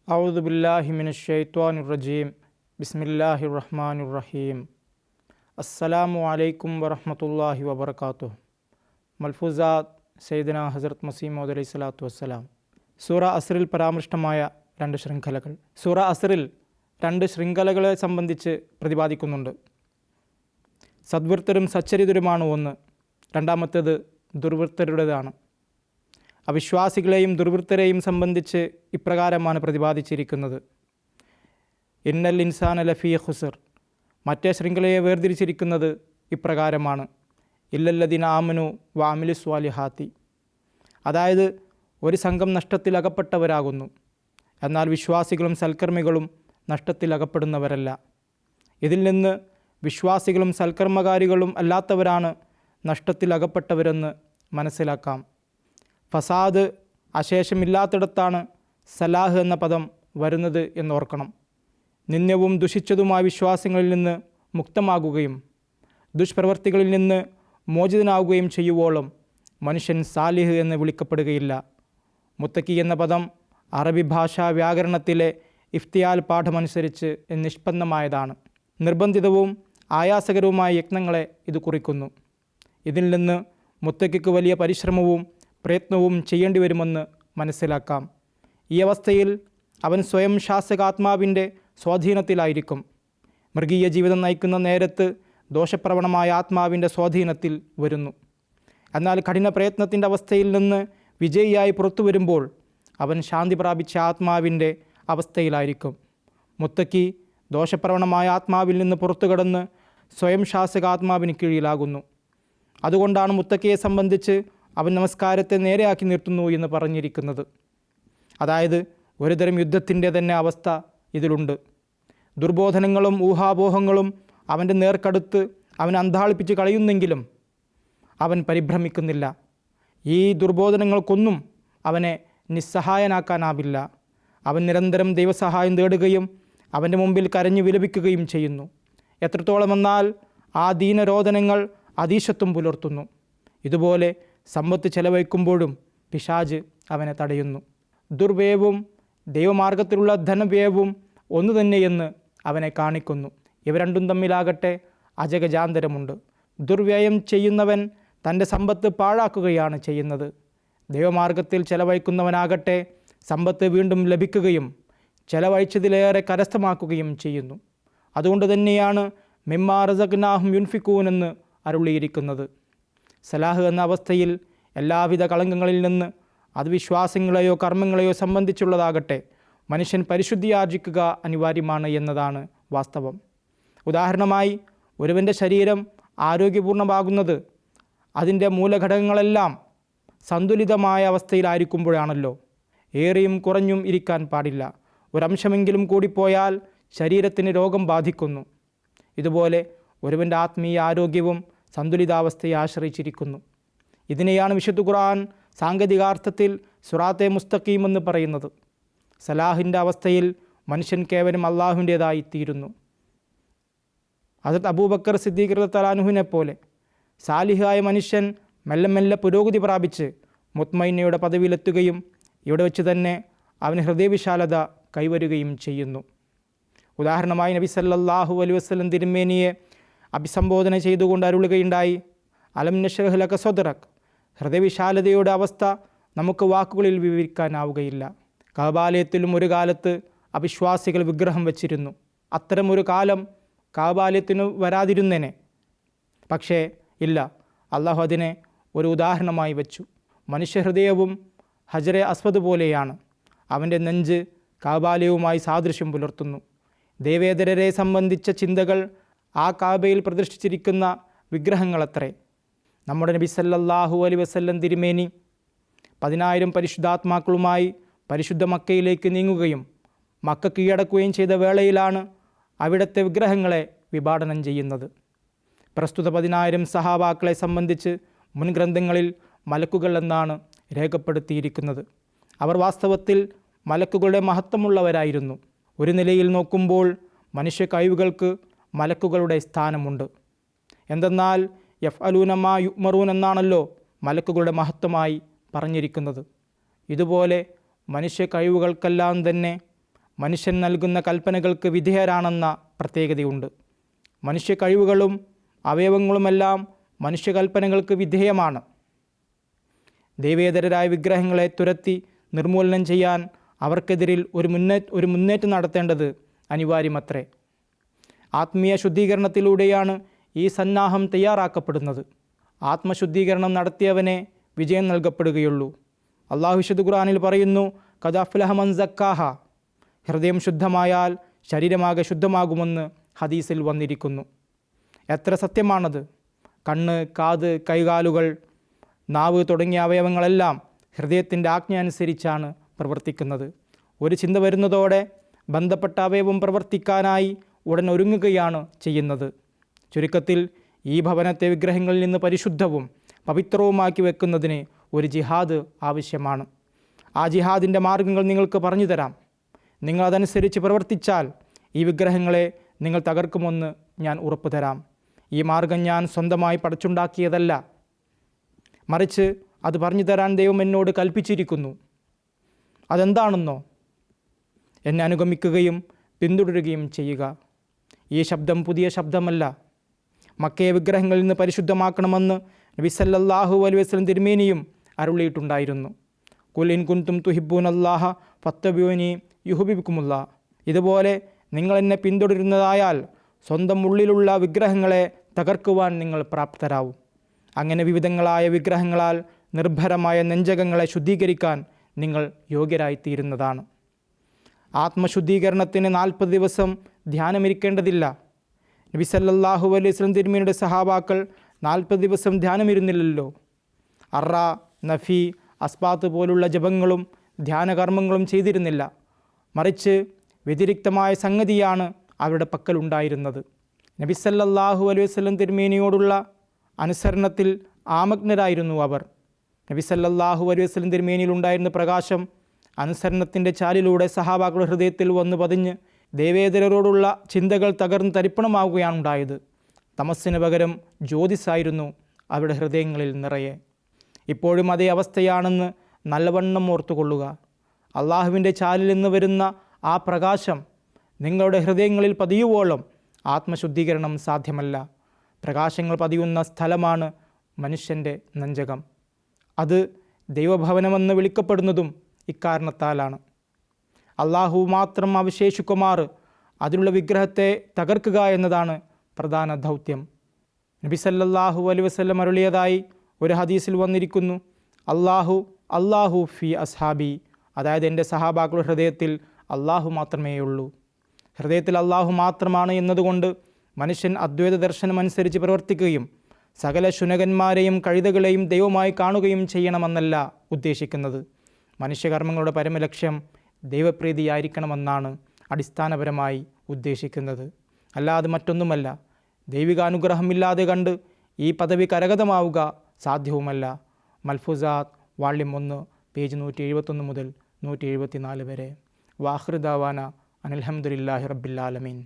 ഔദു ബില്ലാഹി മിനശ് ശൈത്വാനിർ റജീം. ബിസ്മില്ലാഹിർ റഹ്മാനിർ റഹീം. അസ്സലാമു അലൈക്കും വറഹ്മത്തുള്ളാഹി വബറകാതുഹു. മൽഫൂസാത്ത് സയ്യിദന ഹസ്രത്ത് മസീഹ് മൗഊദ് അലൈഹി സ്വലാത്തു വസ്സലാം. സൂറ അസ്റിൽ പരാമൃഷ്ടമായ രണ്ട് ശൃംഖലകൾ. സൂറ അസ്റിൽ രണ്ട് ശൃംഖലകളെ സംബന്ധിച്ച് പ്രതിപാദിക്കുന്നുണ്ട്. സദ്വൃത്തരും സച്ചരിതരുമാണ് ഒന്ന്, രണ്ടാമത്തേത് ദുർവൃത്തരുടേതാണ്. അവിശ്വാസികളെയും ദുർവൃത്തരെയും സംബന്ധിച്ച് ഇപ്രകാരമാണ് പ്രതിപാദിച്ചിരിക്കുന്നത്: ഇന്നൽ ഇൻസാന ലഫീ ഖുസ്ർ. മറ്റേ ശൃംഖലയെ വേർതിരിച്ചിരിക്കുന്നത് ഇപ്രകാരമാണ്: ഇല്ലല്ലദീന ആമനു വ അമിലു സ്വാലിഹാത്തി. അതായത് ഒരു സംഘം നഷ്ടത്തിലകപ്പെട്ടവരാകുന്നു, എന്നാൽ വിശ്വാസികളും സൽക്കർമ്മികളും നഷ്ടത്തിലകപ്പെടുന്നവരല്ല. ഇതിൽ നിന്ന് വിശ്വാസികളും സൽക്കർമ്മകാരികളും അല്ലാത്തവരാണ് നഷ്ടത്തിലകപ്പെട്ടവരെന്ന് മനസ്സിലാക്കാം. ഫസാദ് അശേഷമില്ലാത്തിടത്താണ് സലാഹ് എന്ന പദം വരുന്നത് എന്നോർക്കണം. നിന്ദ്യവും ദുഷിച്ചതുമായ വിശ്വാസങ്ങളിൽ നിന്ന് മുക്തമാകുകയും ദുഷ്പ്രവർത്തികളിൽ നിന്ന് മോചിതനാവുകയും ചെയ്യുവോളം മനുഷ്യൻ സാലിഹ് എന്ന് വിളിക്കപ്പെടുകയില്ല. മുത്തക്കി എന്ന പദം അറബി ഭാഷാ വ്യാകരണത്തിലെ ഇഫ്തിയാൽ പാഠമനുസരിച്ച് നിഷ്പന്നമായതാണ്. നിർബന്ധിതവും ആയാസകരവുമായ യത്നങ്ങളെ ഇത് കുറിക്കുന്നു. ഇതിൽ നിന്ന് മുത്തക്കിക്ക് വലിയ പരിശ്രമവും പ്രയത്നവും ചെയ്യേണ്ടി വരുമെന്ന് മനസ്സിലാക്കാം. ഈ അവസ്ഥയിൽ അവൻ സ്വയം ശാസകാത്മാവിൻ്റെ സ്വാധീനത്തിലായിരിക്കും. മൃഗീയ ജീവിതം നയിക്കുന്ന നേരത്ത് ദോഷപ്രവണമായ ആത്മാവിൻ്റെ സ്വാധീനത്തിൽ വരുന്നു. എന്നാൽ കഠിന പ്രയത്നത്തിൻ്റെ അവസ്ഥയിൽ നിന്ന് വിജയിയായി പുറത്തു വരുമ്പോൾ അവൻ ശാന്തി പ്രാപിച്ച ആത്മാവിൻ്റെ അവസ്ഥയിലായിരിക്കും. മുത്തക്കി ദോഷപ്രവണമായ ആത്മാവിൽ നിന്ന് പുറത്തു കടന്ന് സ്വയം ശാസകാത്മാവിന് കീഴിലാകുന്നു. അതുകൊണ്ടാണ് മുത്തക്കിയെ സംബന്ധിച്ച് അവൻ നമസ്കാരത്തെ നേരെയാക്കി നിർത്തുന്നു എന്ന് പറഞ്ഞിരിക്കുന്നത്. അതായത് ഒരുതരം യുദ്ധത്തിൻ്റെ തന്നെ അവസ്ഥ ഇതിലുണ്ട്. ദുർബോധനങ്ങളും ഊഹാപോഹങ്ങളും അവൻ്റെ നേർക്കടുത്ത് അവൻ അന്ധാളിപ്പിച്ച് കളയുന്നെങ്കിലും അവൻ പരിഭ്രമിക്കുന്നില്ല. ഈ ദുർബോധനങ്ങൾക്കൊന്നും അവനെ നിസ്സഹായനാക്കാനാവില്ല. അവൻ നിരന്തരം ദൈവസഹായം തേടുകയും അവൻ്റെ മുമ്പിൽ കരഞ്ഞു വിലപിക്കുകയും ചെയ്യുന്നു. എത്രത്തോളമെന്നാൽ ആ ദീനരോധനങ്ങൾ അതീശത്വം പുലർത്തുന്നു. ഇതുപോലെ സമ്പത്ത് ചെലവഴിക്കുമ്പോഴും പിശാച് അവനെ തടയുന്നു. ദുർവ്യയവും ദൈവമാർഗത്തിലുള്ള ധനവ്യയവും ഒന്നു തന്നെയെന്ന് അവനെ കാണിക്കുന്നു. ഇവ രണ്ടും തമ്മിലാകട്ടെ അജഗജാന്തരമുണ്ട്. ദുർവ്യയം ചെയ്യുന്നവൻ തൻ്റെ സമ്പത്ത് പാഴാക്കുകയാണ് ചെയ്യുന്നത്. ദൈവമാർഗത്തിൽ ചെലവഴിക്കുന്നവനാകട്ടെ സമ്പത്ത് വീണ്ടും ലഭിക്കുകയും ചെലവഴിച്ചതിലേറെ കരസ്ഥമാക്കുകയും ചെയ്യുന്നു. അതുകൊണ്ട് തന്നെയാണ് മിമ്മാ റസഖ്നാഹും യുൻഫിഖൂൻ എന്ന് അരുളിയിരിക്കുന്നത്. സലാഹ് എന്ന അവസ്ഥയിൽ എല്ലാവിധ കളങ്കങ്ങളിൽ നിന്ന് അത് വിശ്വാസങ്ങളെയോ കർമ്മങ്ങളെയോ സംബന്ധിച്ചുള്ളതാകട്ടെ മനുഷ്യൻ പരിശുദ്ധിയാർജിക്കുക അനിവാര്യമാണ് എന്നതാണ് വാസ്തവം. ഉദാഹരണമായി, ഒരുവൻ്റെ ശരീരം ആരോഗ്യപൂർണ്ണമാകുന്നത് അതിൻ്റെ മൂലഘടകങ്ങളെല്ലാം സന്തുലിതമായ അവസ്ഥയിലായിരിക്കുമ്പോഴാണല്ലോ. ഏറിയും കുറഞ്ഞും ഇരിക്കാൻ പാടില്ല. ഒരംശമെങ്കിലും കൂടിപ്പോയാൽ ശരീരത്തിന് രോഗം ബാധിക്കുന്നു. ഇതുപോലെ ഒരുവൻ്റെ ആത്മീയ ആരോഗ്യവും സന്തുലിതാവസ്ഥയെ ആശ്രയിച്ചിരിക്കുന്നു. ഇതിനെയാണ് വിശുദ്ധ ഖുർആൻ സാങ്കേതികാർത്ഥത്തിൽ സിറാത്തെ മുസ്തഖീം എന്ന് പറയുന്നത്. സലാഹിൻ്റെ അവസ്ഥയിൽ മനുഷ്യൻ കേവലം അള്ളാഹുവിൻ്റേതായി തീരുന്നു. ഹസ്രത്ത് അബൂബക്കർ സിദ്ദീഖ് റളിയല്ലാഹു അൻഹുവിനെ പോലെ സാലിഹായ മനുഷ്യൻ മെല്ലെ മെല്ലെ പുരോഗതി പ്രാപിച്ച് മുത്മയിനയുടെ പദവിയിലെത്തുകയും ഇവിടെ വെച്ച് തന്നെ അവന് ഹൃദയവിശാലത കൈവരുകയും ചെയ്യുന്നു. ഉദാഹരണമായി നബി സല്ലല്ലാഹു അലൈഹി വസല്ലം തിരുമേനിയെ അഭിസംബോധന ചെയ്തുകൊണ്ട് അരുളുകയുണ്ടായി: അലം നശ്റഹ് ലക സദ്റക്. ഹൃദയവിശാലതയുടെ അവസ്ഥ നമുക്ക് വാക്കുകളിൽ വിവരിക്കാനാവുകയില്ല. കഅബാലയത്തിലും ഒരു കാലത്ത് അവിശ്വാസികൾ വിഗ്രഹം വച്ചിരുന്നു. അത്തരമൊരു കാലം കഅബാലയത്തിന് വരാതിരുന്നേനെ. പക്ഷേ ഇല്ല, അള്ളാഹു അതിനെ ഒരു ഉദാഹരണമായി വച്ചു. മനുഷ്യഹൃദയവും ഹജറെ അസ്വദ് പോലെയാണ്. അവൻ്റെ നെഞ്ച് കഅബാലയവുമായി സാദൃശ്യം പുലർത്തുന്നു. ദേവേതരരെ സംബന്ധിച്ച ചിന്തകൾ ആ കാബയിൽ പ്രതിഷ്ഠിച്ചിരിക്കുന്ന വിഗ്രഹങ്ങളത്രേ. നമ്മുടെ നബി സല്ലല്ലാഹു അലൈഹി വസല്ലം തിരുമേനി 10,000 പരിശുദ്ധാത്മാക്കളുമായി പരിശുദ്ധ മക്കയിലേക്ക് നീങ്ങുകയും മക്ക കീഴടക്കുകയും ചെയ്ത വേളയിലാണ് അവിടുത്തെ വിഗ്രഹങ്ങളെ വിഭാടനം ചെയ്യുന്നത്. പ്രസ്തുത 10,000 സഹാബാക്കളെ സംബന്ധിച്ച് മുൻഗ്രന്ഥങ്ങളിൽ മലക്കുകൾ എന്നാണ് രേഖപ്പെടുത്തിയിരിക്കുന്നത്. അവർ വാസ്തവത്തിൽ മലക്കുകളുടെ മഹത്വമുള്ളവരായിരുന്നു. ഒരു നിലയിൽ നോക്കുമ്പോൾ മനുഷ്യ കഴിവുകൾക്ക് മലക്കുകളുടെ സ്ഥാനമുണ്ട്. എന്തെന്നാൽ യഫ്അലൂന മാ യുഅ്മറൂൻ എന്നാണല്ലോ മലക്കുകളുടെ മഹത്വമായി പറഞ്ഞിരിക്കുന്നത്. ഇതുപോലെ മനുഷ്യ കഴിവുകൾക്കെല്ലാം തന്നെ മനുഷ്യൻ നൽകുന്ന കൽപ്പനകൾക്ക് വിധേയരാണെന്ന പ്രത്യേകതയുണ്ട്. മനുഷ്യ കഴിവുകളും അവയവങ്ങളുമെല്ലാം മനുഷ്യകൽപ്പനകൾക്ക് വിധേയമാണ്. ദൈവേതരരായ വിഗ്രഹങ്ങളെ തുരത്തി നിർമൂലനം ചെയ്യാൻ അവർക്കെതിരിൽ ഒരു മുന്നേറ്റം നടത്തേണ്ടത് അനിവാര്യമത്രേ. ആത്മീയ ശുദ്ധീകരണത്തിലൂടെയാണ് ഈ സന്നാഹം തയ്യാറാക്കപ്പെടുന്നത്. ആത്മശുദ്ധീകരണം നടത്തിയവനെ വിജയം നൽകപ്പെടുകയുള്ളൂ. അള്ളാഹു വിശുദ്ധ ഖുർആനിൽ പറയുന്നു, ഖദ് അഫ്ലഹ മൻ സക്കാഹ. ഹൃദയം ശുദ്ധമായാൽ ശരീരമാകെ ശുദ്ധമാകുമെന്ന് ഹദീസിൽ വന്നിരിക്കുന്നു. എത്ര സത്യമാണത്! കണ്ണ്, കാത്, കൈകാലുകൾ, നാവ് തുടങ്ങിയ അവയവങ്ങളെല്ലാം ഹൃദയത്തിൻ്റെ ആജ്ഞ അനുസരിച്ചാണ് പ്രവർത്തിക്കുന്നത്. ഒരു ചിന്ത വരുന്നതോടെ ബന്ധപ്പെട്ട അവയവം പ്രവർത്തിക്കാനായി ഉടൻ ഒരുങ്ങുകയാണ് ചെയ്യുന്നത്. ചുരുക്കത്തിൽ ഈ ഭവനത്തെ വിഗ്രഹങ്ങളിൽ നിന്ന് പരിശുദ്ധവും പവിത്രവുമാക്കി വെക്കുന്നതിന് ഒരു ജിഹാദ് ആവശ്യമാണ്. ആ ജിഹാദിൻ്റെ മാർഗങ്ങൾ നിങ്ങൾക്ക് പറഞ്ഞു തരാം. നിങ്ങളതനുസരിച്ച് പ്രവർത്തിച്ചാൽ ഈ വിഗ്രഹങ്ങളെ നിങ്ങൾ തകർക്കുമെന്ന് ഞാൻ ഉറപ്പു തരാം. ഈ മാർഗം ഞാൻ സ്വന്തമായി പടച്ചുണ്ടാക്കിയതല്ല, മറിച്ച് അത് പറഞ്ഞു തരാൻ ദൈവം എന്നോട് കൽപ്പിച്ചിരിക്കുന്നു. അതെന്താണെന്നോ? എന്നെ അനുഗമിക്കുകയും പിന്തുടരുകയും ചെയ്യുക. ഈ ശബ്ദം പുതിയ ശബ്ദമല്ല. മക്കയെ വിഗ്രഹങ്ങളിൽ നിന്ന് പരിശുദ്ധമാക്കണമെന്ന് നബി സല്ലല്ലാഹു അലൈഹി വസല്ലം തിരുമേനിയും അരുളിയിട്ടുണ്ടായിരുന്നു. ഖുൽ ഇൻ കുൻതും തുഹിബ്ബൂനല്ലാഹ ഫത്തബിഊനി യുഹ്ബിബുക്കുമുല്ലാഹ്. ഇതുപോലെ നിങ്ങൾ എന്നെ പിന്തുടരുന്നതായാൽ സ്വന്തം ഉള്ളിലുള്ള വിഗ്രഹങ്ങളെ തകർക്കുവാൻ നിങ്ങൾ പ്രാപ്തരാവും. അങ്ങനെ വിവിധങ്ങളായ വിഗ്രഹങ്ങളാൽ നിർഭരമായ നെഞ്ചകങ്ങളെ ശുദ്ധീകരിക്കാൻ നിങ്ങൾ യോഗ്യരായിത്തീരുന്നതാണ്. ആത്മശുദ്ധീകരണത്തിന് 40 ദിവസം ധ്യാനമിരിക്കേണ്ടതില്ല. നബി സല്ലല്ലാഹു അലൈഹി വസല്ലം തിരുമേനിയുടെ സഹാബാക്കൾ 40 ദിവസം ധ്യാനമിരുന്നില്ലല്ലോ. അറ, നഫി, അസ്ബാത്ത് പോലുള്ള ജപങ്ങളും ധ്യാനകർമ്മങ്ങളും ചെയ്തിരുന്നില്ല. മറിച്ച് വ്യതിരിക്തമായ സംഗതിയാണ് അവരുടെ പക്കലുണ്ടായിരുന്നത്. നബി സല്ലല്ലാഹു അലൈഹി വസല്ലം തിരുമേനിയോടുള്ള അനുസരണത്തിൽ ആമഗ്നരായിരുന്നു അവർ. നബി സല്ലല്ലാഹു അലൈഹി വസല്ലം തിരുമേനിയിലുണ്ടായിരുന്ന പ്രകാശം അനുസരണത്തിൻ്റെ ചാലിലൂടെ സഹാബാക്കളുടെ ഹൃദയത്തിൽ വന്നു പതിഞ്ഞ് ദേവേതരരോടുള്ള ചിന്തകൾ തകർന്ന് തരിപ്പണമാവുകയാണ് ഉണ്ടായത്. തമസ്സിന് പകരം ജ്യോതിസായിരുന്നു അവരുടെ ഹൃദയങ്ങളിൽ നിറയെ. ഇപ്പോഴും അതേ അവസ്ഥയാണെന്ന് നല്ലവണ്ണം ഓർത്തുകൊള്ളുക. അള്ളാഹുവിൻ്റെ ചാലിൽ നിന്ന് വരുന്ന ആ പ്രകാശം നിങ്ങളുടെ ഹൃദയങ്ങളിൽ പതിയുവോളം ആത്മശുദ്ധീകരണം സാധ്യമല്ല. പ്രകാശങ്ങൾ പതിയുന്ന സ്ഥലമാണ് മനുഷ്യൻ്റെ നെഞ്ചകം. അത് ദൈവഭവനമെന്ന് വിളിക്കപ്പെടുന്നതും ഇക്കാരണത്താലാണ്. അള്ളാഹു മാത്രം അവശേഷിക്കുമാറ് അതിലുള്ള വിഗ്രഹത്തെ തകർക്കുക എന്നതാണ് പ്രധാന ദൗത്യം. നബി സല്ലല്ലാഹു അലൈഹി വസല്ലം അരുളിയതായി ഒരു ഹദീസിൽ വന്നിരിക്കുന്നു, അള്ളാഹു ഫി അസ്ഹാബി. അതായത് എൻ്റെ സഹാബാക്കളുടെ ഹൃദയത്തിൽ അള്ളാഹു മാത്രമേ ഉള്ളൂ. ഹൃദയത്തിൽ അള്ളാഹു മാത്രമാണ് എന്നതുകൊണ്ട് മനുഷ്യൻ അദ്വൈത ദർശനം അനുസരിച്ച് പ്രവർത്തിക്കുകയും സകല ശുനകന്മാരെയും കഴുതകളെയും ദൈവമായി കാണുകയും ചെയ്യണമെന്നല്ല ഉദ്ദേശിക്കുന്നത്. മനുഷ്യകർമ്മങ്ങളുടെ പരമലക്ഷ്യം ദൈവപ്രീതിയായിരിക്കണമെന്നാണ് അടിസ്ഥാനപരമായി ഉദ്ദേശിക്കുന്നത്. അല്ലാതെ മറ്റൊന്നുമല്ല. ദൈവികാനുഗ്രഹമില്ലാതെ കണ്ട് ഈ പദവി കരഗതമാവുക സാധ്യവുമല്ല. മൽഫൂസാത്ത് വാള്യം 1 പേജ് 171 മുതൽ 174 വരെ. വാഖിർ ദഅവാന അനിൽ ഹംദുലില്ലാഹി റബ്ബിൽ ആലമീൻ.